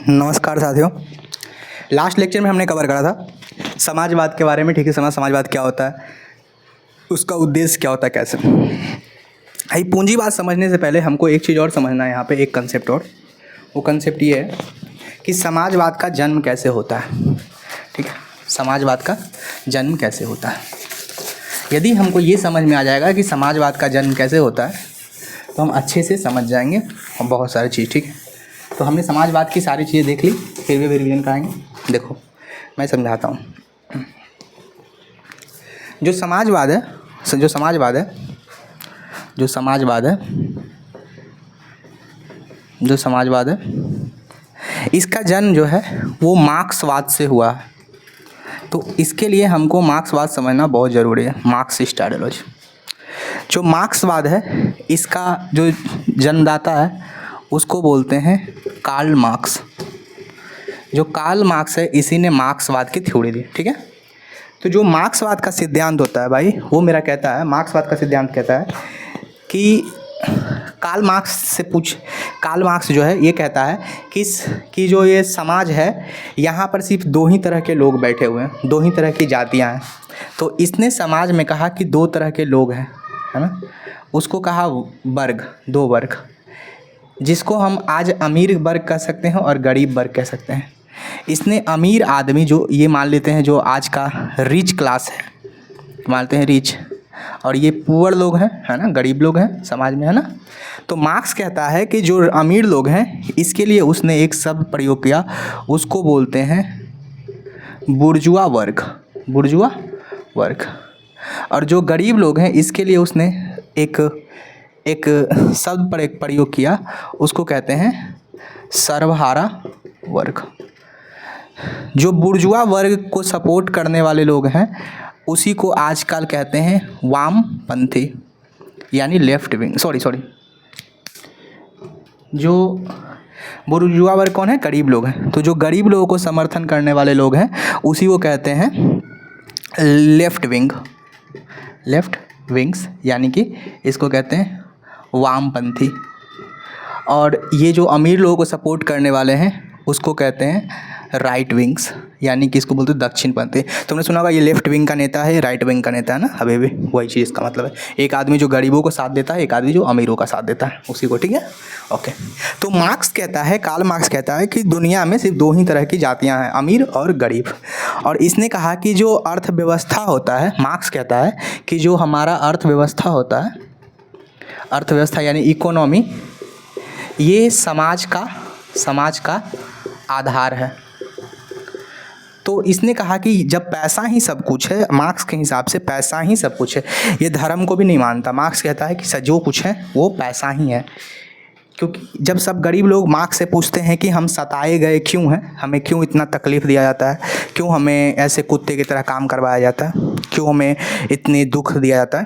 नमस्कार साथियों। Last lecture में हमने कवर करा था समाजवाद के बारे में। ठीक है, समाजवाद क्या होता है, उसका उद्देश्य क्या होता है, कैसे। भाई पूंजीवाद समझने से पहले हमको एक चीज़ और समझना है, यहाँ पे एक कंसेप्ट और। वो कंसेप्ट ये है कि समाजवाद का जन्म कैसे होता है। ठीक है, समाजवाद का जन्म कैसे होता है। यदि हमको ये समझ में आ जाएगा कि समाजवाद का जन्म कैसे होता है तो हम अच्छे से समझ जाएंगे बहुत सारी चीज़। ठीक है, तो हमने समाजवाद की सारी चीज़ें देख ली, फिर भी रिवीजन कराएंगे। देखो मैं समझाता हूँ। जो समाजवाद है इसका जन्म जो है वो मार्क्सवाद से हुआ है। तो इसके लिए हमको मार्क्सवाद समझना बहुत ज़रूरी है। मार्क्सिस्ट आइडियोलॉजी, जो मार्क्सवाद है, इसका जो जन्मदाता है उसको बोलते हैं कार्ल मार्क्स। जो कार्ल मार्क्स है, इसी ने मार्क्सवाद की थ्योरी दी। ठीक है, तो जो मार्क्सवाद का सिद्धांत होता है भाई, वो मेरा कहता है, मार्क्सवाद का सिद्धांत कहता है कि कार्ल मार्क्स जो है ये कहता है कि जो ये समाज है, यहाँ पर सिर्फ दो ही तरह के लोग बैठे हुए हैं, दो ही तरह की जातियाँ हैं। तो इसने समाज में कहा कि दो तरह के लोग हैं, है ना। उसको कहा वर्ग, दो वर्ग, जिसको हम आज अमीर वर्ग कह सकते हैं और गरीब वर्ग कह सकते हैं। इसने अमीर आदमी, जो ये मान लेते हैं जो आज का रिच क्लास है, मानते हैं रिच, और ये पुअर लोग हैं, है ना, गरीब लोग हैं समाज में, है ना। तो मार्क्स कहता है कि जो अमीर लोग हैं, इसके लिए उसने एक शब्द प्रयोग किया, उसको बोलते हैं बुर्जुआ वर्ग। और जो गरीब लोग हैं, इसके लिए उसने एक शब्द पर एक प्रयोग किया, उसको कहते हैं सर्वहारा वर्ग। जो बुर्जुआ वर्ग को सपोर्ट करने वाले लोग हैं, उसी को आजकल कहते हैं वामपंथी, यानी लेफ्ट विंग। जो बुर्जुआ वर्ग कौन है? गरीब लोग हैं। तो जो गरीब लोगों को समर्थन करने वाले लोग हैं, उसी को कहते हैं लेफ्ट विंग्स, यानी कि इसको कहते हैं वामपंथी। और ये जो अमीर लोगों को सपोर्ट करने वाले हैं, उसको कहते हैं राइट विंग्स, यानी कि इसको बोलते हैं दक्षिणपंथी। तुमने सुना होगा ये लेफ्ट विंग का नेता है, राइट विंग का नेता है ना, अभी भी वही चीज़ इसका मतलब है। एक आदमी जो गरीबों को साथ देता है, एक आदमी जो अमीरों का साथ देता है, उसी को। ठीक है, ओके। तो कार्ल मार्क्स कहता है कि दुनिया में सिर्फ दो ही तरह की जातियाँ हैं, अमीर और गरीब। और इसने कहा कि जो अर्थव्यवस्था होता है, मार्क्स कहता है कि जो हमारा अर्थव्यवस्था होता है, अर्थव्यवस्था यानी इकोनॉमी, ये समाज का आधार है। तो इसने कहा कि जब पैसा ही सब कुछ है, मार्क्स के हिसाब से पैसा ही सब कुछ है, ये धर्म को भी नहीं मानता। मार्क्स कहता है कि जो कुछ है वो पैसा ही है। क्योंकि जब सब गरीब लोग मार्क्स से पूछते हैं कि हम सताए गए क्यों हैं, हमें क्यों इतना तकलीफ़ दिया जाता है, क्यों हमें ऐसे कुत्ते की तरह काम करवाया जाता है, क्यों हमें इतनी दुख दिया जाता है,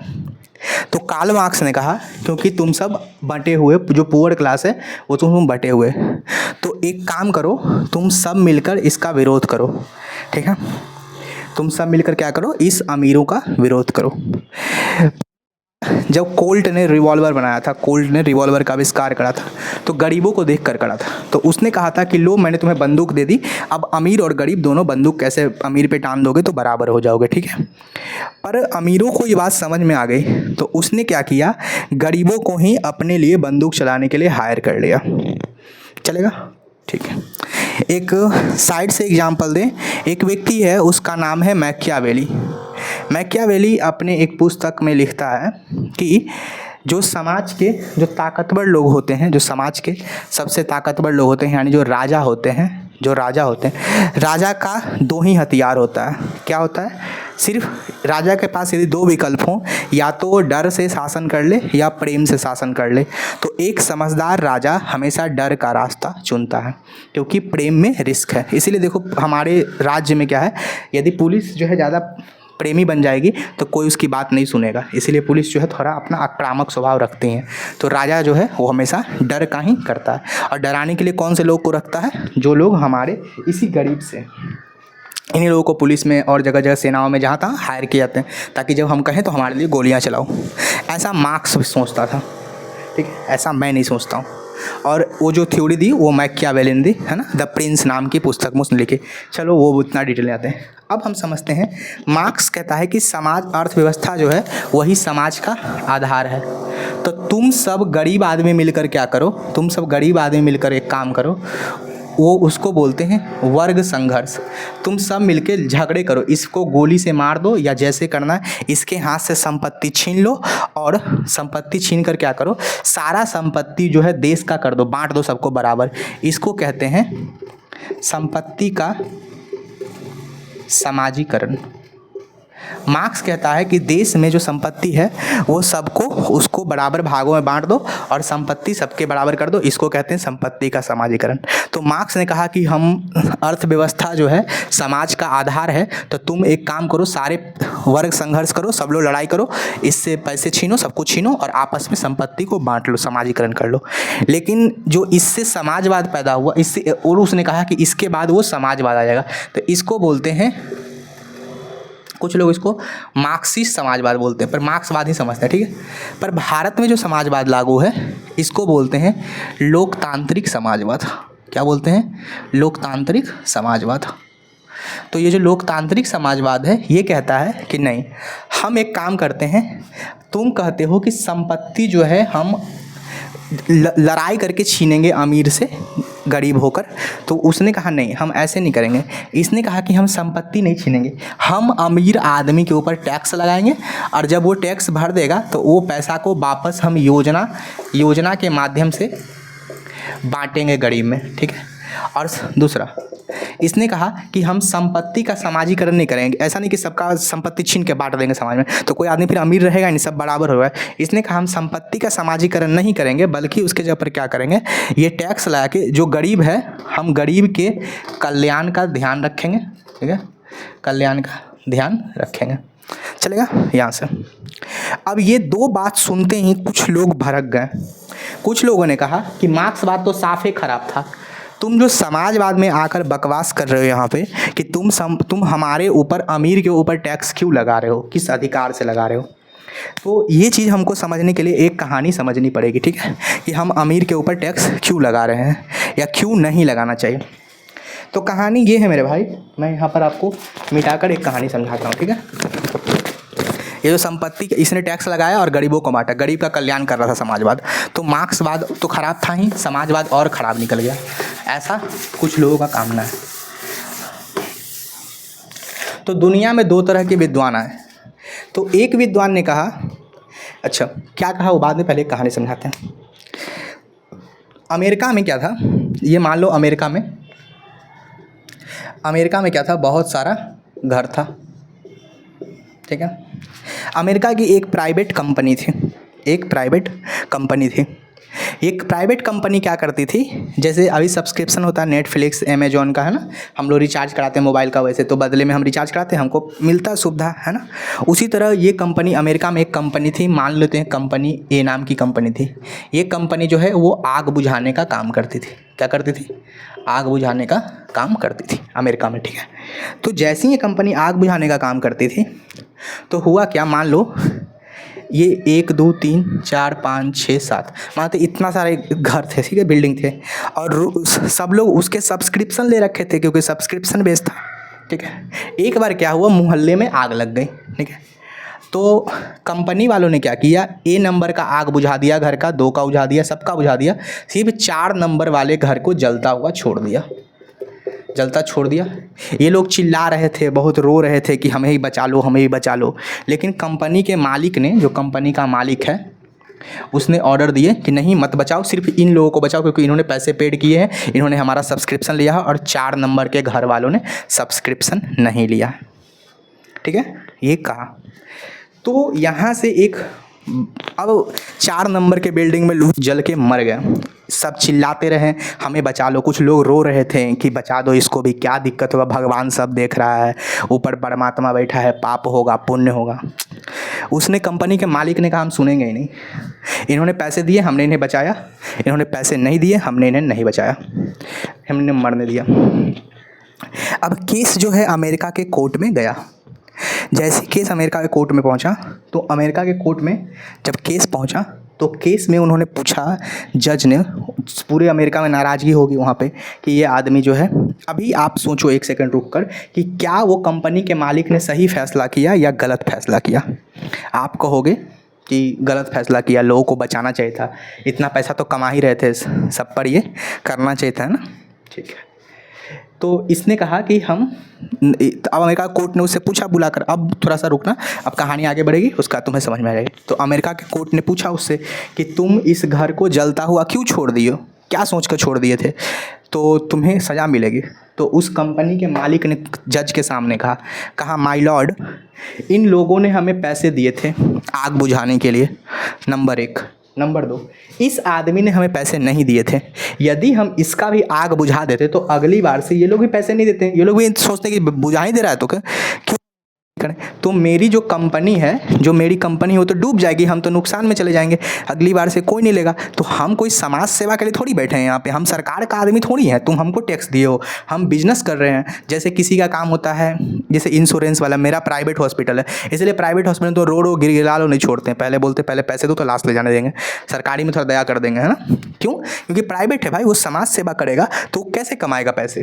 तो कार्ल मार्क्स ने कहा क्योंकि तुम सब बंटे हुए, जो पुअर क्लास है वो तुम बंटे हुए, तो एक काम करो, तुम सब मिलकर इसका विरोध करो। ठीक है, तुम सब मिलकर क्या करो, इस अमीरों का विरोध करो। जब कोल्ट ने रिवॉल्वर बनाया था, कोल्ट ने रिवॉल्वर का आविष्कार करा था, तो गरीबों को देख कर करा था। तो उसने कहा था कि लो, मैंने तुम्हें बंदूक दे दी, अब अमीर और गरीब दोनों बंदूक कैसे अमीर पे टान दोगे तो बराबर हो जाओगे। ठीक है, पर अमीरों को ये बात समझ में आ गई, तो उसने क्या किया, गरीबों को ही अपने लिए बंदूक चलाने के लिए हायर कर लिया। चलेगा? ठीक है, एक साइड से एग्जाम्पल दें। एक व्यक्ति है, उसका नाम है मैकियावेली अपने एक पुस्तक में लिखता है कि जो समाज के जो ताकतवर लोग होते हैं, जो समाज के सबसे ताकतवर लोग होते हैं, यानी जो राजा होते हैं, राजा का दो ही हथियार होता है। क्या होता है? सिर्फ राजा के पास यदि दो विकल्प हों, या तो वो डर से शासन कर ले या प्रेम से शासन कर ले, तो एक समझदार राजा हमेशा डर का रास्ता चुनता है, क्योंकि प्रेम में रिस्क है। इसीलिए देखो हमारे राज्य में क्या है, यदि पुलिस जो है ज़्यादा प्रेमी बन जाएगी तो कोई उसकी बात नहीं सुनेगा, इसीलिए पुलिस जो है थोड़ा अपना आक्रामक स्वभाव रखती हैं। तो राजा जो है वो हमेशा डर का ही करता है, और डराने के लिए कौन से लोग को रखता है? जो लोग हमारे इसी गरीब से, इन्हीं लोगों को पुलिस में और जगह जगह सेनाओं में जहाँ तहाँ हायर किए जाते हैं, ताकि जब हम कहें तो हमारे लिए गोलियाँ चलाओ। ऐसा मार्क्स सोचता था। ठीक है, ऐसा मैं नहीं सोचता हूँ। और वो जो थ्योरी दी वो मैकियावेली ने दी, है ना, द प्रिंस नाम की पुस्तक में उसने लिखी। चलो वो उतना डिटेल में आते हैं। अब हम समझते हैं, मार्क्स कहता है कि समाज अर्थव्यवस्था जो है वही समाज का आधार है। तो तुम सब गरीब आदमी मिलकर क्या करो, तुम सब गरीब आदमी मिलकर एक काम करो, वो उसको बोलते हैं वर्ग संघर्ष। तुम सब मिलके झगड़े करो, इसको गोली से मार दो या जैसे करना है, इसके हाथ से संपत्ति छीन लो और संपत्ति छीन कर क्या करो, सारा संपत्ति जो है देश का कर दो, बांट दो सबको बराबर। इसको कहते हैं संपत्ति का समाजीकरण। मार्क्स कहता है कि देश में जो संपत्ति है वो सबको उसको बराबर भागों में बांट दो और संपत्ति सबके बराबर कर दो, इसको कहते हैं संपत्ति का समाजीकरण। तो मार्क्स ने कहा कि हम अर्थव्यवस्था जो है समाज का आधार है, तो तुम एक काम करो, सारे वर्ग संघर्ष करो, सब लोग लड़ाई करो, इससे पैसे छीनो, सब कुछ छीनो और आपस में संपत्ति को बांट लो, समाजीकरण कर लो। लेकिन जो इससे समाजवाद पैदा हुआ, इससे और उसने कहा कि इसके बाद वो समाजवाद आ जाएगा, तो इसको बोलते हैं, कुछ लोग इसको मार्क्सिस्ट समाजवाद बोलते हैं, पर मार्क्सवाद ही समझते हैं, ठीक है। पर भारत में जो समाजवाद लागू है इसको बोलते हैं लोकतांत्रिक समाजवाद। क्या बोलते हैं? लोकतांत्रिक समाजवाद। तो ये जो लोकतांत्रिक समाजवाद है ये कहता है कि नहीं, हम एक काम करते हैं, तुम कहते हो कि संपत्ति जो है हम लड़ाई करके छीनेंगे अमीर से गरीब होकर, तो उसने कहा नहीं, हम ऐसे नहीं करेंगे। इसने कहा कि हम संपत्ति नहीं छीनेंगे, हम अमीर आदमी के ऊपर टैक्स लगाएंगे और जब वो टैक्स भर देगा तो वो पैसा को वापस हम योजना के माध्यम से बांटेंगे गरीब में, ठीक है। और दूसरा, इसने कहा कि हम संपत्ति का समाजीकरण नहीं करेंगे, ऐसा नहीं कि सबका संपत्ति छीन के बांट देंगे समाज में, तो कोई आदमी फिर अमीर रहेगा नहीं, सब बराबर होगा। इसने कहा हम संपत्ति का समाजीकरण नहीं करेंगे, बल्कि उसके जगह पर क्या करेंगे, ये टैक्स लगा के जो गरीब है, हम गरीब के कल्याण का ध्यान रखेंगे, ठीक है, कल्याण का ध्यान रखेंगे। चलेगा यहाँ से। अब ये दो बात सुनते ही कुछ लोग भड़क गए। कुछ लोगों ने कहा कि मार्क्सवाद तो साफ ही खराब था, तुम जो समाजवाद में आकर बकवास कर रहे हो यहाँ पे कि तुम हमारे ऊपर, अमीर के ऊपर टैक्स क्यों लगा रहे हो, किस अधिकार से लगा रहे हो। तो ये चीज़ हमको समझने के लिए एक कहानी समझनी पड़ेगी, ठीक है, कि हम अमीर के ऊपर टैक्स क्यों लगा रहे हैं या क्यों नहीं लगाना चाहिए। तो कहानी ये है मेरे भाई, मैं यहाँ पर आपको मिटाकर एक कहानी समझाता हूँ, ठीक है। ये जो संपत्ति इसने टैक्स लगाया और गरीबों को बांटा, गरीब का कल्याण कर रहा था समाजवाद, तो मार्क्सवाद तो खराब था ही, समाजवाद और खराब निकल गया। ऐसा कुछ लोगों का कामना है। तो दुनिया में दो तरह के विद्वान आए। तो एक विद्वान ने कहा, अच्छा क्या कहा वो बाद में, पहले एक कहानी समझाते हैं। अमेरिका में क्या था, ये मान लो अमेरिका में क्या था, बहुत सारा घर था, ठीक है। अमेरिका की एक प्राइवेट कंपनी थी, एक प्राइवेट कंपनी क्या करती थी, जैसे अभी सब्सक्रिप्शन होता है नेटफ्लिक्स, अमेजॉन का, है ना, हम लोग रिचार्ज कराते हैं मोबाइल का, वैसे तो बदले में हम रिचार्ज कराते हैं, हमको मिलता है सुविधा, है ना। उसी तरह ये कंपनी, अमेरिका में एक कंपनी थी, मान लेते हैं कंपनी ए नाम की कंपनी थी। ये कंपनी जो है वो आग बुझाने का काम करती थी। क्या करती थी? आग बुझाने का काम करती थी अमेरिका में, ठीक है। तो जैसे ही ये कंपनी आग बुझाने का काम करती थी तो हुआ क्या, मान लो ये 1 2 3 4 5 6 7 मानते इतना सारे घर थे, ठीक है, बिल्डिंग थे, और सब लोग उसके सब्सक्रिप्शन ले रखे थे क्योंकि सब्सक्रिप्शन बेस था, ठीक है। एक बार क्या हुआ, मोहल्ले में आग लग गई, ठीक है। तो कंपनी वालों ने क्या किया, ए नंबर का आग बुझा दिया, घर का 2 का बुझा दिया, सबका बुझा दिया, सिर्फ 4 नंबर वाले घर को जलता हुआ छोड़ दिया। ये लोग चिल्ला रहे थे, बहुत रो रहे थे कि हमें ही बचा लो, हमें ही बचा लो। लेकिन कंपनी के मालिक ने, जो कंपनी का मालिक है, उसने ऑर्डर दिए कि नहीं मत बचाओ, सिर्फ इन लोगों को बचाओ क्योंकि इन्होंने पैसे पेड किए हैं, इन्होंने हमारा सब्सक्रिप्शन लिया है, और 4 नंबर के घर वालों ने सब्सक्रिप्शन नहीं लिया, ठीक है, ये कहा। तो यहाँ से अब 4 नंबर के बिल्डिंग में लोग जल के मर गए, सब चिल्लाते रहे हमें बचा लो, कुछ लोग रो रहे थे कि बचा दो इसको भी, क्या दिक्कत होगा, भगवान सब देख रहा है, ऊपर परमात्मा बैठा है, पाप होगा पुण्य होगा। उसने, कंपनी के मालिक ने कहा हम सुनेंगे ही नहीं, इन्होंने पैसे दिए हमने इन्हें बचाया, इन्होंने पैसे नहीं दिए हमने इन्हें नहीं बचाया, हमने मरने दिया। अब केस जो है अमेरिका के कोर्ट में गया। जैसे केस अमेरिका के कोर्ट में पहुंचा, तो अमेरिका के कोर्ट में जब केस पहुंचा तो केस में उन्होंने पूछा, जज ने, पूरे अमेरिका में नाराज़गी होगी वहाँ पे कि ये आदमी जो है, अभी आप सोचो एक सेकंड रुक कर कि क्या वो कंपनी के मालिक ने सही फैसला किया या गलत फैसला किया। आप कहोगे कि गलत फैसला किया, लोगों को बचाना चाहिए था, इतना पैसा तो कमा ही रहे थे, सब पर ये करना चाहिए था ना। ठीक है, तो इसने कहा कि हम, अब अमेरिका कोर्ट ने उससे पूछा बुलाकर, अब थोड़ा सा रुकना, अब कहानी आगे बढ़ेगी, उसका तुम्हें समझ में आ जाएगी। तो अमेरिका के कोर्ट ने पूछा उससे कि तुम इस घर को जलता हुआ क्यों छोड़ दिए हो, क्या सोच कर छोड़ दिए थे, तो तुम्हें सज़ा मिलेगी। तो उस कंपनी के मालिक ने जज के सामने कहा माय लॉर्ड, इन लोगों ने हमें पैसे दिए थे आग बुझाने के लिए, नंबर 1। नंबर 2, इस आदमी ने हमें पैसे नहीं दिए थे। यदि हम इसका भी आग बुझा देते तो अगली बार से ये लोग भी पैसे नहीं देते, ये लोग भी सोचते कि बुझा ही दे रहा है तो क्यों करें। तो मेरी जो कंपनी है, जो मेरी कंपनी है वो तो डूब जाएगी, हम तो नुकसान में चले जाएंगे, अगली बार से कोई नहीं लेगा। तो हम कोई समाज सेवा के लिए थोड़ी बैठे हैं यहाँ पे, हम सरकार का आदमी थोड़ी हैं, तुम हमको टैक्स दिए हो, हम बिजनेस कर रहे हैं। जैसे किसी का काम होता है, जैसे इंश्योरेंस वाला, मेरा प्राइवेट हॉस्पिटल है, इसलिए प्राइवेट हॉस्पिटल तो रोड गिरा लो नहीं छोड़ते हैं, पहले बोलते पहले पैसे दो तो लास्ट ले जाने देंगे, सरकारी में थोड़ा दया कर देंगे, है ना। क्यों? क्योंकि प्राइवेट है भाई, वो समाज सेवा करेगा तो कैसे कमाएगा पैसे,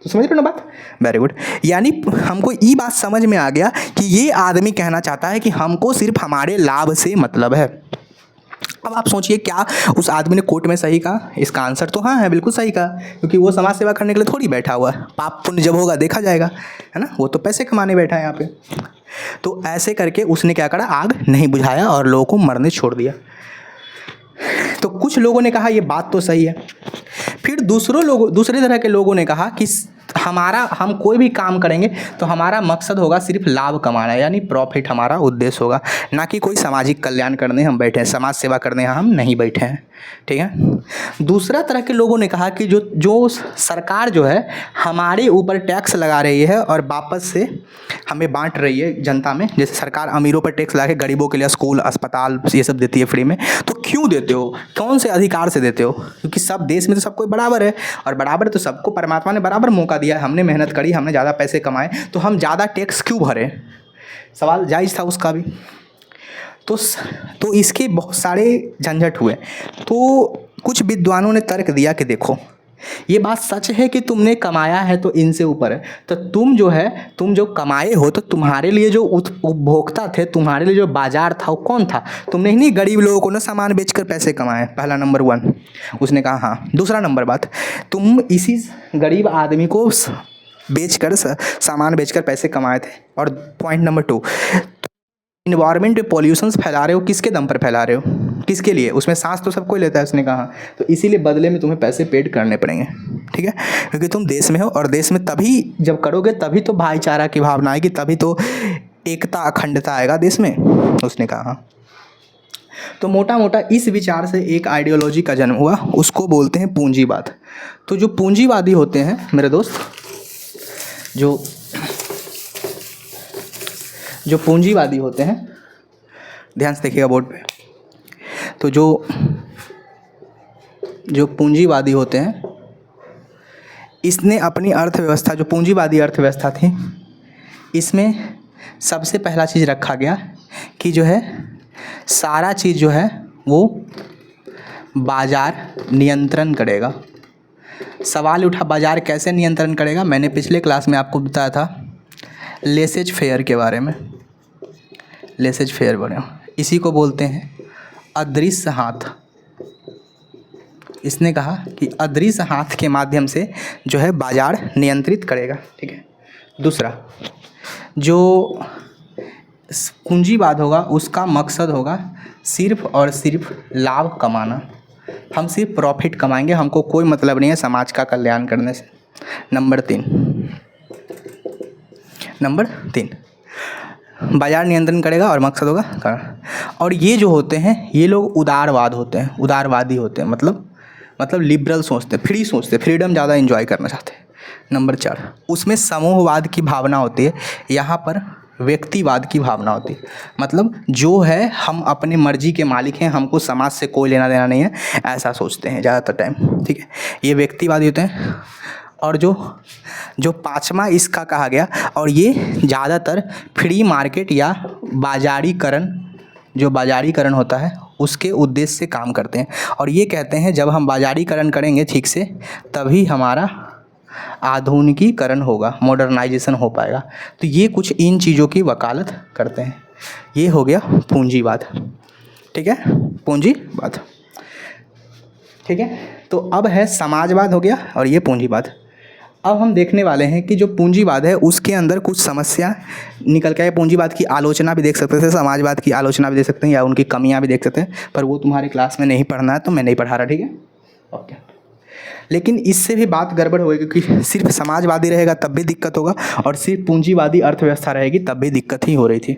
तो समझ रहे हो ना बात। Very good. यानी हमको ये बात समझ में आ गया कि ये आदमी कहना चाहता है कि हमको सिर्फ हमारे लाभ से मतलब है। अब आप सोचिए, क्या उस आदमी ने कोर्ट में सही कहा? इसका आंसर तो हाँ है, बिल्कुल सही कहा, क्योंकि वो समाज सेवा करने के लिए थोड़ी बैठा हुआ है, पाप पुण्य जब होगा देखा जाएगा, है ना, वो तो पैसे कमाने बैठा है यहाँ पे। तो ऐसे करके उसने क्या करा, आग नहीं बुझाया और लोगों को मरने छोड़ दिया। तो कुछ लोगों ने कहा ये बात तो सही है। फिर दूसरे तरह के लोगों ने कहा कि हम कोई भी काम करेंगे तो हमारा मकसद होगा सिर्फ लाभ कमाना, यानी प्रॉफिट हमारा उद्देश्य होगा, ना कि कोई सामाजिक कल्याण करने हम बैठे हैं, समाज सेवा करने हम नहीं बैठे हैं। ठीक है। दूसरा तरह के लोगों ने कहा कि जो सरकार जो है हमारे ऊपर टैक्स लगा रही है और वापस से हमें बांट रही है जनता में, जैसे सरकार अमीरों पर टैक्स लगा के गरीबों के लिए स्कूल, अस्पताल ये सब देती है फ्री में, तो क्यों देते हो, कौन से अधिकार से देते हो? क्योंकि सब देश में तो सब कोई बराबर है, और बराबर तो सबको परमात्मा ने बराबर मौका दिया है, हमने मेहनत करी, हमने ज़्यादा पैसे कमाए, तो हम ज़्यादा टैक्स क्यों भरें? सवाल जायज़ था उसका भी। तो इसके बहुत सारे झंझट हुए। तो कुछ विद्वानों ने तर्क दिया कि देखो, ये बात सच है कि तुमने कमाया है तो इनसे ऊपर है, तो तुम जो कमाए हो तो तुम्हारे लिए जो उपभोक्ता थे, तुम्हारे लिए जो बाजार था वो कौन था? तुमने ही नहीं गरीब लोगों को ना सामान बेचकर पैसे कमाए, पहला नंबर 1। उसने कहा हाँ। दूसरा नंबर बात, तुम इसी गरीब आदमी को बेचकर सामान बेचकर पैसे कमाए थे। और पॉइंट नंबर 2, इन्वायरमेंट में पॉल्यूशंस फैला रहे हो, किसके दम पर फैला रहे हो, किसके लिए? उसमें सांस तो सब कोई लेता है, उसने कहा, तो इसीलिए बदले में तुम्हें पैसे पेड करने पड़ेंगे। ठीक है, क्योंकि तुम देश में हो, और देश में तभी जब करोगे तभी तो भाईचारा की भावना आएगी, तभी तो एकता अखंडता आएगा देश में, उसने कहा। तो मोटा मोटा इस विचार से एक आइडियोलॉजी का जन्म हुआ, उसको बोलते हैं पूंजीवाद। तो जो पूंजीवादी होते हैं मेरे दोस्त, जो पूंजीवादी होते हैं, ध्यान से देखिएगा बोर्ड पे, तो जो पूंजीवादी होते हैं, इसने अपनी अर्थव्यवस्था, जो पूंजीवादी अर्थव्यवस्था थी, इसमें सबसे पहला चीज़ रखा गया कि जो है सारा चीज़ जो है वो बाजार नियंत्रण करेगा। सवाल उठा, बाजार कैसे नियंत्रण करेगा? मैंने पिछले क्लास में आपको बताया था लेसेज फेयर के बारे में। लेसेज फेयर बने, इसी को बोलते हैं अदृश्य हाथ। इसने कहा कि अदृश्य हाथ के माध्यम से जो है बाजार नियंत्रित करेगा। ठीक है। दूसरा, जो पूंजीवाद होगा उसका मकसद होगा सिर्फ और सिर्फ लाभ कमाना, हम सिर्फ प्रॉफिट कमाएंगे, हमको कोई मतलब नहीं है समाज का कल्याण करने से। नंबर 3 बाजार नियंत्रण करेगा और मकसद होगा करना। और ये जो होते हैं ये लोग उदारवादी होते हैं, मतलब लिबरल सोचते हैं, फ्री सोचते हैं, फ्रीडम ज़्यादा एंजॉय करना चाहते हैं। नंबर 4, उसमें समूहवाद की भावना होती है, यहाँ पर व्यक्तिवाद की भावना होती है, मतलब जो है हम अपनी मर्जी के मालिक हैं, हमको समाज से कोई लेना देना नहीं है, ऐसा सोचते हैं ज़्यादातर टाइम। ठीक है, ये व्यक्तिवादी होते हैं। और जो पांचवा इसका कहा गया, और ये ज़्यादातर फ्री मार्केट या बाजारीकरण, जो बाजारीकरण होता है उसके उद्देश्य से काम करते हैं। और ये कहते हैं जब हम बाजारीकरण करेंगे ठीक से तभी हमारा आधुनिकीकरण होगा, मॉडर्नाइजेशन हो पाएगा। तो ये कुछ इन चीज़ों की वकालत करते हैं। ये हो गया पूंजीवाद, ठीक है, पूंजीवाद, ठीक है। तो अब है समाजवाद हो गया और ये पूंजीवाद। अब हम देखने वाले हैं कि जो पूंजीवाद है उसके अंदर कुछ समस्या निकल के आए। पूंजीवाद की आलोचना भी देख सकते थे, समाजवाद की आलोचना भी देख सकते हैं, या उनकी कमियां भी देख सकते हैं, पर वो तुम्हारे क्लास में नहीं पढ़ना है तो मैं नहीं पढ़ा रहा, ठीक है, ओके। लेकिन इससे भी बात गड़बड़ होगी, क्योंकि सिर्फ समाजवादी रहेगा तब भी दिक्कत होगा और सिर्फ पूंजीवादी अर्थव्यवस्था रहेगी तब भी दिक्कत ही हो रही थी,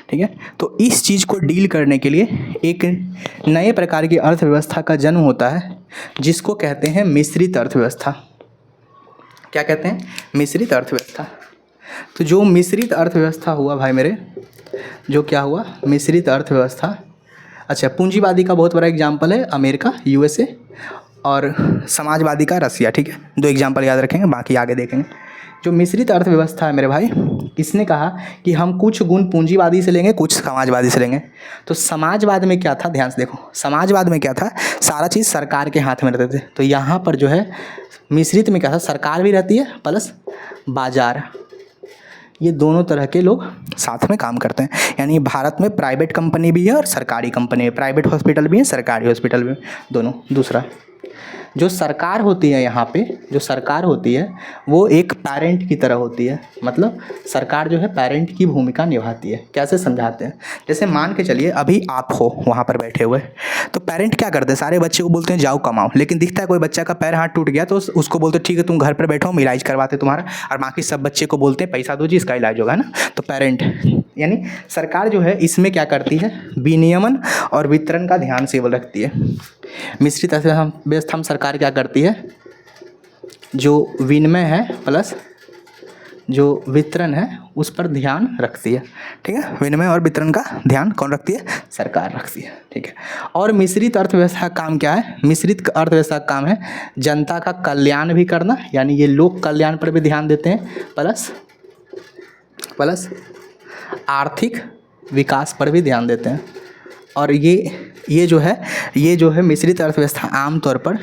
ठीक है। तो इस चीज़ को डील करने के लिए एक नए प्रकार की अर्थव्यवस्था का जन्म होता है जिसको कहते हैं मिश्रित अर्थव्यवस्था। क्या कहते हैं? मिश्रित अर्थव्यवस्था। तो जो मिश्रित अर्थव्यवस्था हुआ भाई मेरे, जो क्या हुआ, मिश्रित अर्थव्यवस्था। अच्छा, पूंजीवादी का बहुत बड़ा एग्जाम्पल है अमेरिका, यूएसए, और समाजवादी का रसिया, ठीक है। दो एग्जाम्पल याद रखेंगे, बाकी आगे देखेंगे। जो मिश्रित अर्थव्यवस्था है मेरे भाई, इसने कहा कि हम कुछ गुण पूंजीवादी से लेंगे, कुछ समाजवादी से लेंगे। तो समाजवाद में क्या था, ध्यान से देखो, समाजवाद में क्या था, सारा चीज़ सरकार के हाथ में रहते थे। तो यहाँ पर जो है मिश्रित में क्या था, सरकार भी रहती है प्लस बाजार, ये दोनों तरह के लोग साथ में काम करते हैं। यानी भारत में प्राइवेट कंपनी भी है और सरकारी कंपनी है, प्राइवेट हॉस्पिटल भी है, सरकारी हॉस्पिटल भी है, दोनों। दूसरा, जो सरकार होती है यहाँ पे, जो सरकार होती है वो एक पेरेंट की तरह होती है। मतलब सरकार जो है पेरेंट की भूमिका निभाती है। कैसे समझाते हैं, जैसे मान के चलिए अभी आप हो वहाँ पर बैठे हुए, तो पेरेंट क्या करते हैं, सारे बच्चे को बोलते हैं जाओ कमाओ, लेकिन दिखता है कोई बच्चा का पैर हाथ टूट गया तो उसको बोलते हैं ठीक है तुम घर पर बैठो, हम इलाज करवाते तुम्हारा, और बाकी सब बच्चे को बोलते हैं पैसा दो जी इसका इलाज होगा, है ना। तो पेरेंट यानी सरकार जो है इसमें क्या करती है, विनियमन और वितरण का ध्यान सेवल रखती है। मिश्रित अर्थव्यवस्था में सरकार क्या करती है, जो विनिमय है प्लस जो वितरण है उस पर ध्यान रखती है, ठीक है। विनिमय और वितरण का ध्यान कौन रखती है, सरकार रखती है, ठीक है। और मिश्रित अर्थव्यवस्था का काम क्या है, मिश्रित अर्थव्यवस्था का काम है जनता का कल्याण भी करना, यानी ये लोक कल्याण पर भी ध्यान देते हैं, प्लस आर्थिक विकास पर भी ध्यान देते हैं। और ये जो है मिश्रित अर्थव्यवस्था आमतौर पर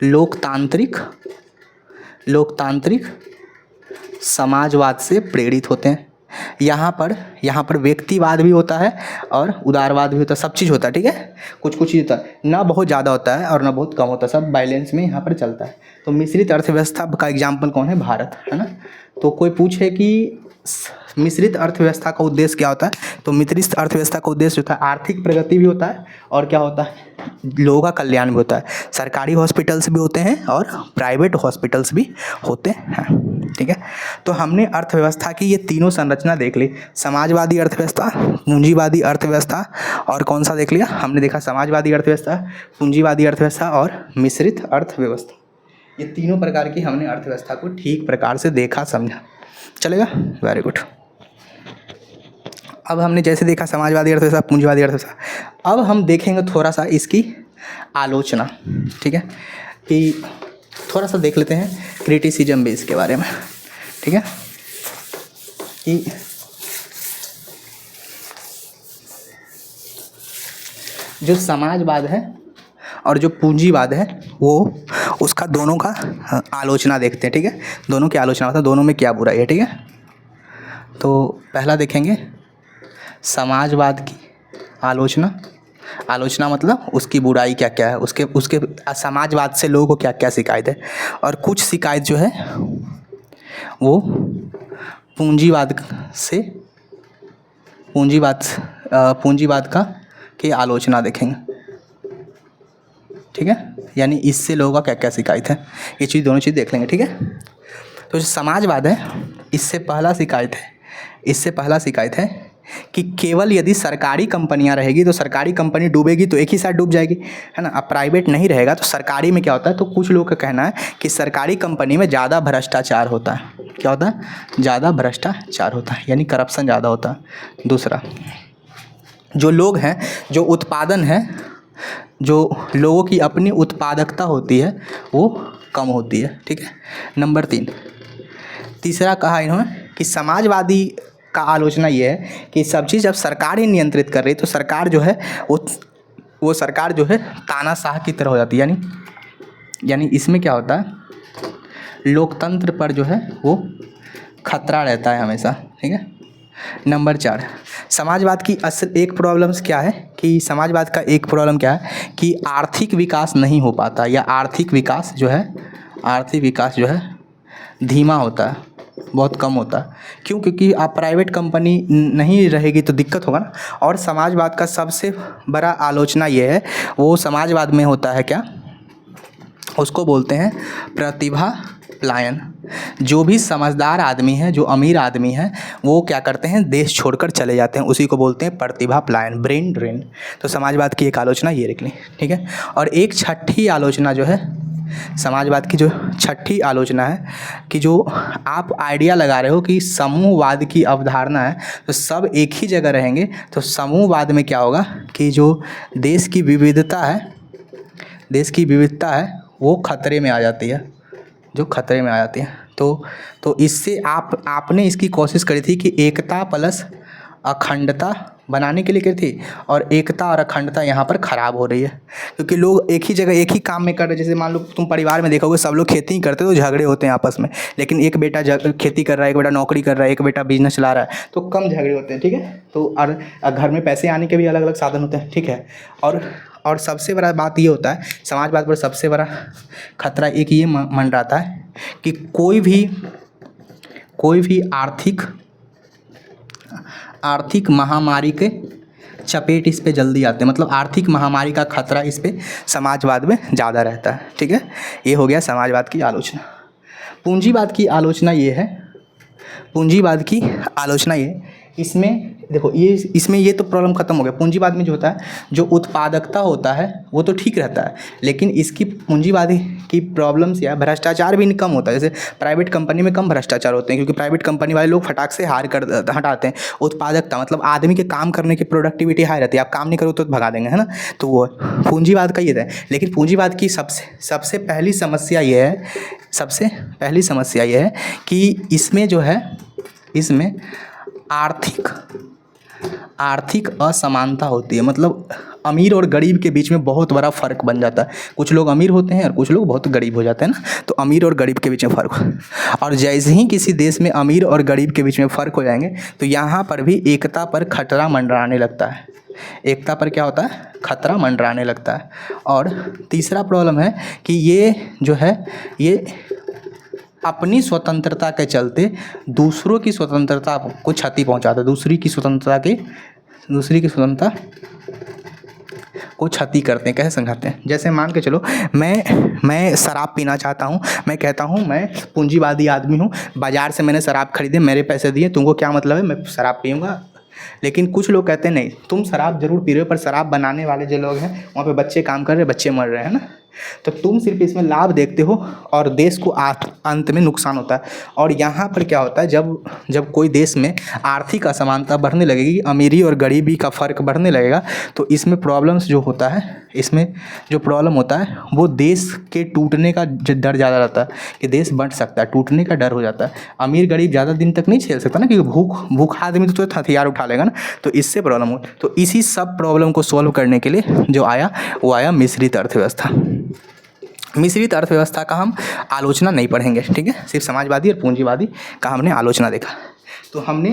लोकतांत्रिक समाजवाद से प्रेरित होते हैं। यहाँ पर व्यक्तिवाद भी होता है और उदारवाद भी होता है, सब चीज़ होता है, ठीक है। कुछ चीज़ होता है, ना बहुत ज़्यादा होता है और ना बहुत कम होता है, सब बैलेंस में यहाँ पर चलता है। तो मिश्रित अर्थव्यवस्था का एग्जाम्पल कौन है, भारत, है ना। तो कोई पूछे कि मिश्रित अर्थव्यवस्था का उद्देश्य क्या होता है, तो मिश्रित अर्थव्यवस्था का उद्देश्य होता है आर्थिक प्रगति भी होता है और क्या होता है, लोगों का कल्याण भी होता है। सरकारी हॉस्पिटल्स भी होते हैं और प्राइवेट हॉस्पिटल्स भी होते हैं, ठीक है। तो हमने अर्थव्यवस्था की ये तीनों संरचना देख ली, समाजवादी अर्थव्यवस्था, पूंजीवादी अर्थव्यवस्था, और कौन सा देख लिया हमने, देखा समाजवादी अर्थव्यवस्था, पूंजीवादी अर्थव्यवस्था और मिश्रित अर्थव्यवस्था। ये तीनों प्रकार की हमने अर्थव्यवस्था को ठीक प्रकार से देखा, समझा, चलेगा, वेरी गुड। अब हमने जैसे देखा समाजवादी अर्थव्यवस्था, पूंजीवादी अर्थव्यवस्था, अब हम देखेंगे थोड़ा सा इसकी आलोचना, ठीक है, कि थोड़ा सा देख लेते हैं क्रिटिसिज्म भी इसके बारे में, ठीक है, कि जो समाजवाद है और जो पूंजीवाद है वो उसका दोनों का आलोचना देखते हैं, ठीक है। दोनों की आलोचना होता है, दोनों में क्या बुराई है, ठीक है। तो पहला देखेंगे समाजवाद की आलोचना मतलब उसकी बुराई क्या क्या है, उसके समाजवाद से लोगों को क्या क्या शिकायत है। और कुछ शिकायत जो है वो पूंजीवाद का की आलोचना देखेंगे, ठीक है। यानी इससे लोगों का क्या क्या शिकायत है, ये चीज़ दोनों चीज़ देख लेंगे, ठीक है। तो जो समाजवाद है इससे पहला शिकायत है कि केवल यदि सरकारी कंपनियां रहेगी तो सरकारी कंपनी डूबेगी तो एक ही साथ डूब जाएगी, है ना। अब प्राइवेट नहीं रहेगा तो सरकारी में क्या होता है, तो कुछ लोग का कहना है कि सरकारी कंपनी में ज़्यादा भ्रष्टाचार होता है। क्या होता है, ज़्यादा भ्रष्टाचार होता है, यानी करप्शन ज़्यादा होता है। दूसरा, जो लोग हैं, जो उत्पादन है, जो लोगों की अपनी उत्पादकता होती है वो कम होती है, ठीक है। नंबर 3, तीसरा कहा इन्होंने कि समाजवादी का आलोचना ये है कि सब चीज़ जब सरकार ही नियंत्रित कर रही है तो सरकार जो है वो वो सरकार जो है तानाशाह की तरह हो जाती है, यानी इसमें क्या होता है, लोकतंत्र पर जो है वो खतरा रहता है हमेशा, ठीक है। नंबर 4, समाजवाद की असल एक प्रॉब्लम्स क्या है कि समाजवाद का एक प्रॉब्लम क्या है कि आर्थिक विकास नहीं हो पाता, या आर्थिक विकास जो है धीमा होता है, बहुत कम होता है। क्यों? क्योंकि आप प्राइवेट कंपनी नहीं रहेगी तो दिक्कत होगा ना। और समाजवाद का सबसे बड़ा आलोचना ये है, वो समाजवाद में होता है क्या, उसको बोलते हैं प्रतिभा पलायन। जो भी समझदार आदमी है, जो अमीर आदमी है, वो क्या करते हैं, देश छोड़कर चले जाते हैं, उसी को बोलते हैं प्रतिभा पलायन, ब्रेन ड्रेन। तो समाजवाद की एक आलोचना ये रख ली, ठीक है। और एक छठी आलोचना जो है समाजवाद की, जो छठी आलोचना है कि जो आप आइडिया लगा रहे हो कि समूहवाद की अवधारणा है तो सब एक ही जगह रहेंगे, तो समूहवाद में क्या होगा कि जो देश की विविधता है वो खतरे में आ जाती है, तो इससे आपने इसकी कोशिश करी थी कि एकता प्लस अखंडता बनाने के लिए करी थी, और एकता और अखंडता यहाँ पर ख़राब हो रही है क्योंकि लोग एक ही जगह एक ही काम में कर रहे हैं। जैसे मान लो तुम परिवार में देखोगे सब लोग खेती ही करते तो झगड़े होते हैं आपस में, लेकिन एक बेटा खेती कर रहा है, एक बेटा नौकरी कर रहा है, एक बेटा बिजनेस चला रहा है, तो कम झगड़े होते हैं, ठीक है। तो और घर में पैसे आने के भी अलग अलग साधन होते हैं, ठीक है। और सबसे बड़ा बात ये होता है, समाजवाद पर सबसे बड़ा खतरा एक ये मंडराता है कि कोई भी आर्थिक महामारी के चपेट इस पे जल्दी आते हैं, मतलब आर्थिक महामारी का खतरा इस पे समाजवाद में ज़्यादा रहता है, ठीक है। ये हो गया समाजवाद की आलोचना। पूंजीवाद की आलोचना ये इसमें देखो, इसमें ये तो प्रॉब्लम खत्म हो गया। पूंजीवाद में जो होता है, जो उत्पादकता होता है वो तो ठीक रहता है, लेकिन इसकी पूंजीवादी की प्रॉब्लम्स या भ्रष्टाचार भी कम होता है। जैसे प्राइवेट कंपनी में कम भ्रष्टाचार होते हैं क्योंकि प्राइवेट कंपनी वाले लोग फटाक से हटाते हैं। उत्पादकता मतलब आदमी के काम करने की प्रोडक्टिविटी हाई रहती है, आप काम नहीं करो तो भगा देंगे, है ना। तो वो पूंजीवाद का ये है। लेकिन पूंजीवाद की सबसे पहली समस्या ये है कि इसमें जो है, इसमें आर्थिक असमानता होती है, मतलब अमीर और गरीब के बीच में बहुत बड़ा फ़र्क बन जाता है। कुछ लोग अमीर होते हैं और कुछ लोग बहुत गरीब हो जाते हैं ना, तो अमीर और गरीब के बीच में फ़र्क। और जैसे ही किसी देश में अमीर और गरीब के बीच में फ़र्क हो जाएंगे तो यहाँ पर भी एकता पर खतरा मंडराने लगता है। एकता पर क्या होता है, खतरा मंडराने लगता है। और तीसरा प्रॉब्लम है कि ये जो है, ये अपनी स्वतंत्रता के चलते दूसरों की स्वतंत्रता को क्षति पहुंचाता है, दूसरी की स्वतंत्रता को क्षति करते हैं। कैसे समझाते हैं, जैसे मान के चलो मैं शराब पीना चाहता हूँ, मैं कहता हूँ मैं पूंजीवादी आदमी हूँ, बाज़ार से मैंने शराब खरीदे, मेरे पैसे दिए, तुमको क्या मतलब है, मैं शराब पीऊँगा। लेकिन कुछ लोग कहते हैं नहीं, तुम शराब जरूर पी रहे हो पर शराब बनाने वाले जो लोग हैं वहाँ पे बच्चे काम कर रहे हैं, बच्चे मर रहे हैं ना, तो तुम सिर्फ इसमें लाभ देखते हो और देश को अंत में नुकसान होता है। और यहाँ पर क्या होता है, जब कोई देश में आर्थिक असमानता बढ़ने लगेगी, अमीरी और गरीबी का फ़र्क बढ़ने लगेगा, तो इसमें प्रॉब्लम्स जो होता है, इसमें जो प्रॉब्लम होता है वो देश के टूटने का डर ज़्यादा रहता है कि देश बंट सकता है, टूटने का डर हो जाता है। अमीर गरीब ज़्यादा दिन तक नहीं झेल सकता ना, क्योंकि भूखा आदमी तो हथियार उठा लेगा ना, तो इससे प्रॉब्लम हो। तो इसी सब प्रॉब्लम को सॉल्व करने के लिए जो आया वो आया मिश्रित अर्थव्यवस्था। मिश्रित अर्थव्यवस्था का हम आलोचना नहीं पढ़ेंगे, ठीक है, सिर्फ समाजवादी और पूंजीवादी का हमने आलोचना देखा। तो हमने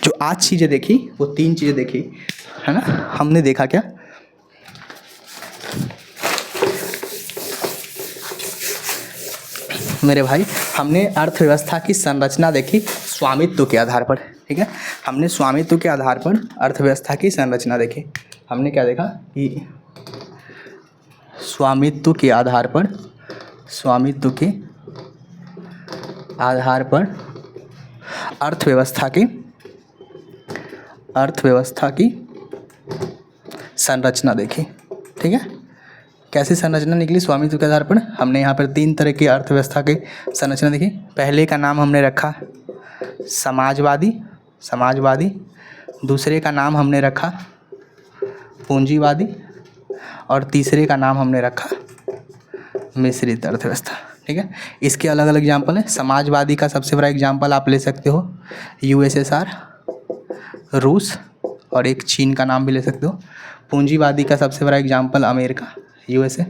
जो आज चीज़ें देखी वो 3 चीज़ें देखी, है ना। हमने देखा क्या, मेरे भाई, हमने अर्थव्यवस्था की संरचना देखी स्वामित्व के आधार पर, ठीक है। हमने स्वामित्व के आधार पर अर्थव्यवस्था की संरचना देखी। हमने क्या देखा कि स्वामित्व के आधार पर अर्थव्यवस्था की संरचना देखी, ठीक है। कैसी संरचना निकली स्वामित्व के आधार पर, हमने यहाँ पर 3 तरह की अर्थव्यवस्था की संरचना देखी। पहले का नाम हमने रखा समाजवादी, दूसरे का नाम हमने रखा पूंजीवादी, और तीसरे का नाम हमने रखा मिश्रित अर्थव्यवस्था, ठीक है। इसके अलग अलग एग्जाम्पल हैं। समाजवादी का सबसे बड़ा एग्जाम्पल आप ले सकते हो USSR, रूस, और एक चीन का नाम भी ले सकते हो। पूंजीवादी का सबसे बड़ा एग्जाम्पल अमेरिका, यूएसए,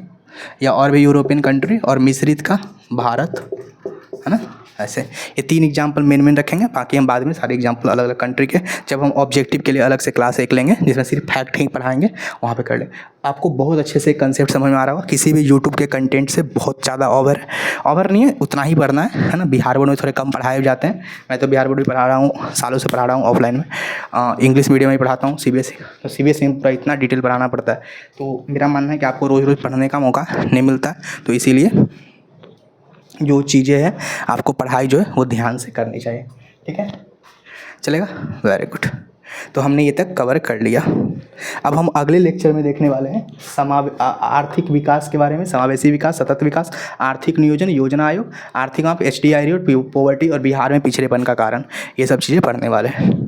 या और भी यूरोपियन कंट्री, और मिश्रित का भारत, है ना। ऐसे ये 3 एग्जाम्पल मेन रखेंगे, बाकी हम बाद में सारे एग्जाम्पल अलग अलग कंट्री के जब हम ऑब्जेक्टिव के लिए अलग से क्लास एक लेंगे जिसमें सिर्फ फैक्ट ही पढ़ाएंगे, वहाँ पे कर लें। आपको बहुत अच्छे से कंसेप्ट समझ में आ रहा होगा। किसी भी यूट्यूब के कंटेंट से बहुत ज़्यादा ओवर नहीं है, उतना ही पढ़ना है ना। बिहार बोर्ड में थोड़े कम पढ़ाए जाते हैं, मैं तो बिहार बोर्ड भी पढ़ा रहा हूँ, सालों से पढ़ा रहा हूँ ऑफलाइन में। इंग्लिश मीडियम में पढ़ाता हूँ, सीबीएसई, तो सीबीएसई में पूरा इतना डिटेल पढ़ाना पड़ता है। तो मेरा मानना है कि आपको रोज़ रोज़ पढ़ने का मौका नहीं मिलता है, तो इसीलिए जो चीज़ें हैं आपको पढ़ाई जो है वो ध्यान से करनी चाहिए, ठीक है, चलेगा। वेरी गुड, तो हमने ये तक कवर कर लिया। अब हम अगले लेक्चर में देखने वाले हैं आर्थिक विकास के बारे में, समावेशी विकास, सतत विकास, आर्थिक नियोजन, योजना आयोग, आर्थिक माप, HDI, पॉवर्टी और बिहार में पिछड़ेपन का कारण, ये सब चीज़ें पढ़ने वाले हैं।